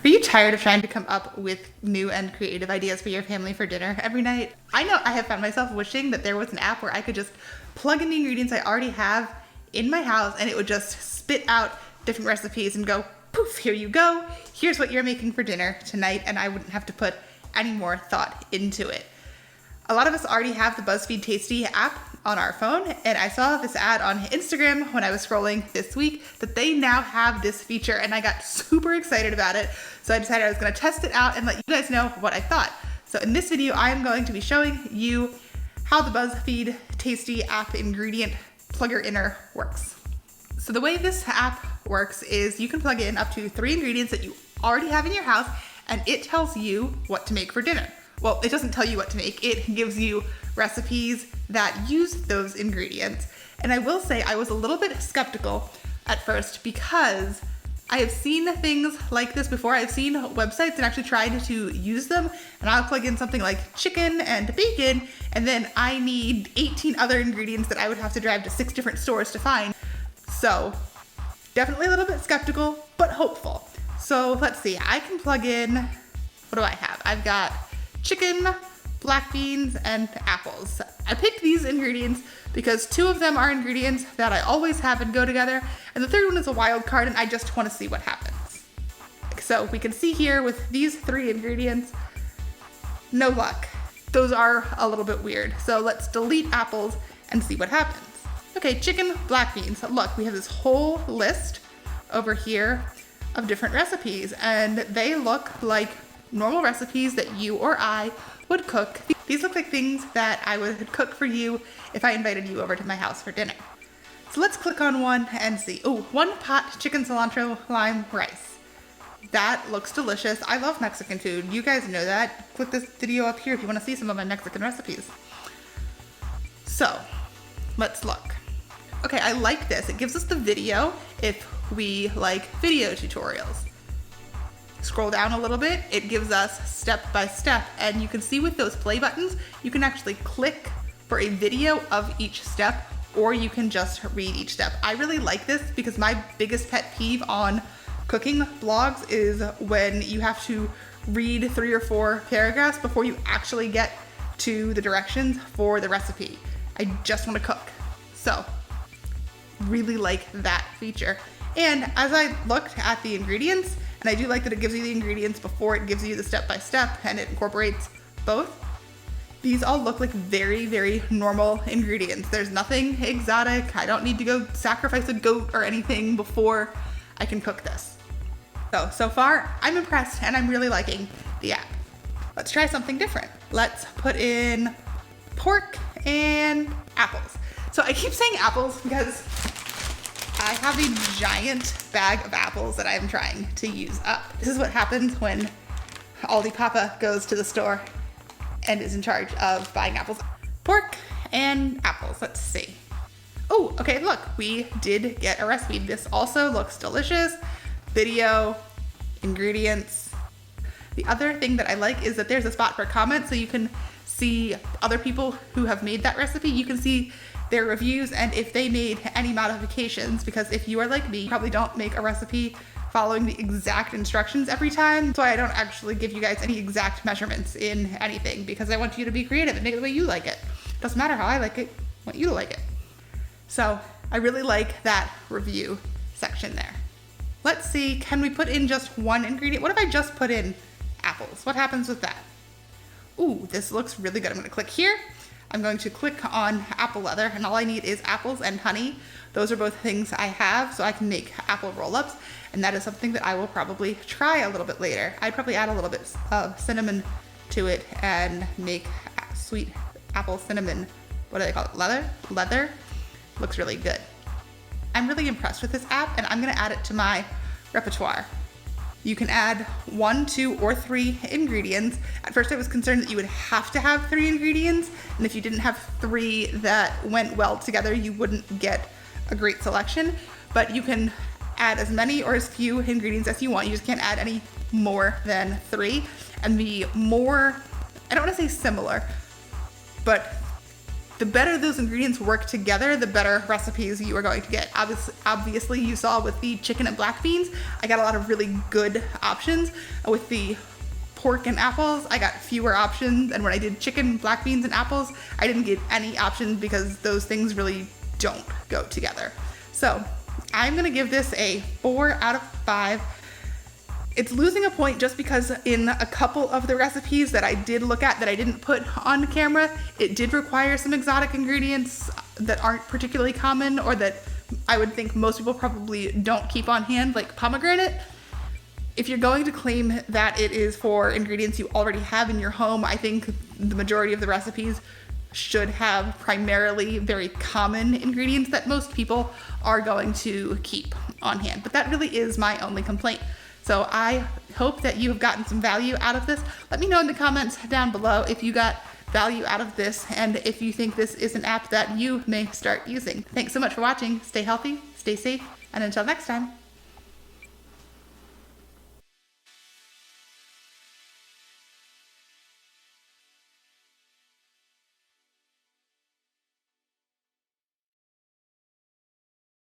Are you tired of trying to come up with new and creative ideas for your family for dinner every night? I know I have found myself wishing that there was an app where I could just plug in the ingredients I already have in my house and it would just spit out different recipes and go, poof, here you go. Here's what you're making for dinner tonight, and I wouldn't have to put any more thought into it. A lot of us already have the Buzzfeed Tasty app on our phone, and I saw this ad on Instagram when I was scrolling this week that they now have this feature, and I got super excited about it. So I decided I was going to test it out and let you guys know what I thought. So in this video, I am going to be showing you how the Buzzfeed Tasty app ingredient plugger inner works. So the way this app works is you can plug in up to 3 ingredients that you already have in your house, and it tells you what to make for dinner. Well, it doesn't tell you what to make. It gives you recipes that use those ingredients. And I will say I was a little bit skeptical at first because I have seen things like this before. I've seen websites and actually tried to use them, and I'll plug in something like chicken and bacon, and then I need 18 other ingredients that I would have to drive to 6 different stores to find. So definitely a little bit skeptical, but hopeful. So let's see, I can plug in, what do I have? I've got chicken, black beans, and apples. I picked these ingredients because 2 of them are ingredients that I always have and go together, and the 3rd one is a wild card, and I just want to see what happens. So we can see here with these 3 ingredients, no luck. Those are a little bit weird. So let's delete apples and see what happens. Okay, chicken, black beans. Look, we have this whole list over here of different recipes, and they look like normal recipes that you or I would cook. These look like things that I would cook for you if I invited you over to my house for dinner. So let's click on one and see. Oh, 1 pot chicken cilantro lime rice. That looks delicious. I love Mexican food. You guys know that. Click this video up here if you want to see some of my Mexican recipes. So let's look. Okay, I like this. It gives us the video if we like video tutorials. Scroll down a little bit, it gives us step by step, and you can see with those play buttons, you can actually click for a video of each step, or you can just read each step. I really like this because my biggest pet peeve on cooking blogs is when you have to read 3 or 4 paragraphs before you actually get to the directions for the recipe. I just want to cook. So, really like that feature. And as I looked at the ingredients, and I do like that it gives you the ingredients before it gives you the step-by-step, and it incorporates both. These all look like very, very normal ingredients. There's nothing exotic. I don't need to go sacrifice a goat or anything before I can cook this. So far, I'm impressed, and I'm really liking the app. Let's try something different. Let's put in pork and apples. So I keep saying apples because I have a giant bag of apples that I'm trying to use up. This is what happens when Aldi Papa goes to the store and is in charge of buying apples. Pork and apples, let's see. Oh, okay, look, we did get a recipe. This also looks delicious. Video, ingredients. The other thing that I like is that there's a spot for comments, so you can see other people who have made that recipe. You can see their reviews and if they made any modifications, because if you are like me, you probably don't make a recipe following the exact instructions every time. That's why I don't actually give you guys any exact measurements in anything, because I want you to be creative and make it the way you like it. Doesn't matter how I like it, I want you to like it. So I really like that review section there. Let's see, can we put in just 1 ingredient? What if I just put in apples? What happens with that? Ooh, this looks really good. I'm gonna click here. I'm going to click on apple leather, and all I need is apples and honey. Those are both things I have, so I can make apple roll-ups, and that is something that I will probably try a little bit later. I'd probably add a little bit of cinnamon to it and make sweet apple cinnamon, what do they call it, leather? Looks really good. I'm really impressed with this app, and I'm gonna add it to my repertoire. You can add 1, 2, or 3 ingredients. At first I was concerned that you would have to have 3 ingredients, and if you didn't have 3 that went well together, you wouldn't get a great selection. But you can add as many or as few ingredients as you want. You just can't add any more than 3. And the more, I don't want to say similar, but the better those ingredients work together, the better recipes you are going to get. Obviously you saw with the chicken and black beans, I got a lot of really good options. With the pork and apples, I got fewer options. And when I did chicken, black beans, and apples, I didn't get any options because those things really don't go together. So I'm gonna give this a 4 out of 5. It's losing a point just because in a couple of the recipes that I did look at that I didn't put on camera, it did require some exotic ingredients that aren't particularly common or that I would think most people probably don't keep on hand, like pomegranate. If you're going to claim that it is for ingredients you already have in your home, I think the majority of the recipes should have primarily very common ingredients that most people are going to keep on hand. But that really is my only complaint. So I hope that you have gotten some value out of this. Let me know in the comments down below if you got value out of this and if you think this is an app that you may start using. Thanks so much for watching. Stay healthy, stay safe, and until next time.